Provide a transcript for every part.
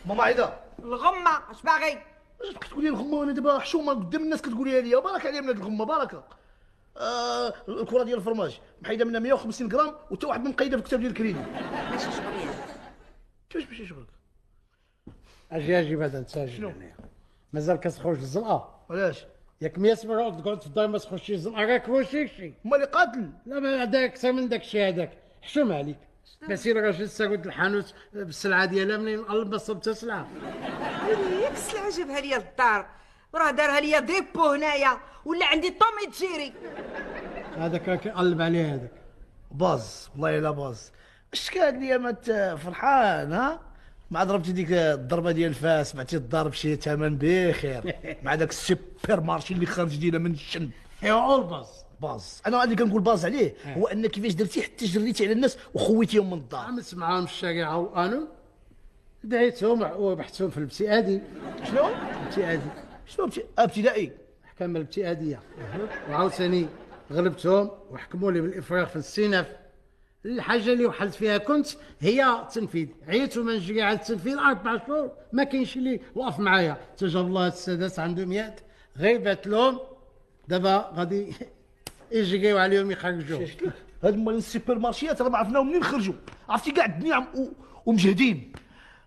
ماما عيده. الغمه اش باغي؟ اش بقيت تقولي الغمه وانا دابا حشومه قدام الناس كتقوليها ليا؟ بارك عليا من هاد الغمه بارك. الكره ديال الفرماج محيده منها 150 غرام وحتى واحد من مقيده في الكتاب ديال الكريدي. ماشي شغلي. كيفاش ماشي شغلك؟ اجي هذا انت شنو؟ مازال كتخرج الزنقه. علاش؟ ياك 100 مره تقعد في الدار ما تخرجش الزنقه راك واش شي. هما اللي قاتل. لا ما هذاك اكثر من داك الشيء هذاك حشوم عليك. بس الراجل ساقط الحانوت بالسلعه ديالها منين قلب ما صبت سلعه. ياك السلعه جابها ليا للدار وراه دارها ليا ديبو هنايا ولا عندي طومي تجيري. هذاك راك قلب عليه هذاك. باز والله الا باز. اش كان ليا ما فرحان ها؟ مع ضربتي ديك الضربه ديال الفاس بعتي الدار بشي ثمن بخير مع داك السوبر مارشي اللي خارج دينا من الشن. ايوا الباص باز انا اللي كنقول باز عليه هو ان كيفاش درتي حتى جريتي على الناس وخويتيهم من الدار. عملت معاهم الشريعه والقانون دعيتهم وبحثتهم في الابتعادي. شنو؟ الابتعادي شنو ابتدائي؟ احكام الابتعاديه وعاوتاني غلبتهم وحكموا لي بالافراغ في السيناف. الحاجه اللي وحلت فيها كنت هي التنفيذ. عييت وما نجري على التنفيذ 4 شهور ما كاينش اللي وقف معايا. تجاب الله السادات عندهم يد غير بات لهم دابا غادي يجريو عليهم يخرجوه. هاد هما السوبر مارشيات راه ما عرفناهم منين خرجوا. عرفتي كاع الدنيا ومجهدين.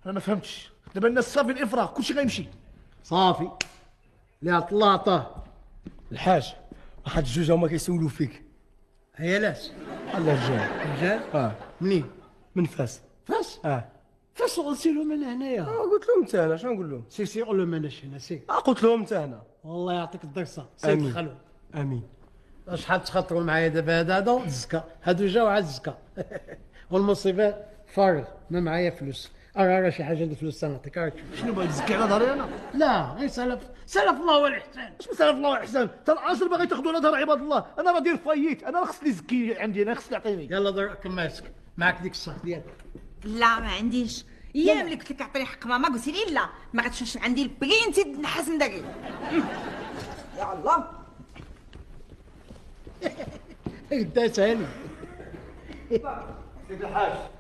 انا ما فهمتش دابا الناس صافي الافراغ كلشي غيمشي صافي اللي عطى الله عطاه. الحاج واحد الجوج هما كيسولوا فيك. هي لاش على الرجال. رجال منين؟ من فاس. فاس اه فاس قلتي لهم انا هنايا. قلت لهم انت انا شنو نقول لهم؟ سي قول لهم انا هنا سي. قلت لهم انت انا. والله يعطيك الدرسه سي آمين. دخلوا. امين. شحال تخاطروا معايا دابا هذا الزكا هادو جاو على الزكا. والمصيبه فارغ ما معايا فلوس. راه شي حاجه اللي فلوس نعطيك راك. شنو باغي تزكي على ظهري انا؟ لا غير سلف الله والاحسان. اش مسالف الله واحسن؟ حتى العشر باغي تاخذوا على ظهر عباد الله. انا راه دير فايت. انا راه خصني يزكي عندي. انا خصني يعطيني. يلا درك ماسك معك ديك الصح ديالك. لا ما عنديش. ايام اللي قلت لك عطيني حق ماما قلتي لي لا ما غاتمشيش عندي البرينتي نحس من داك. يا الله دات هاني. سيدي الحاج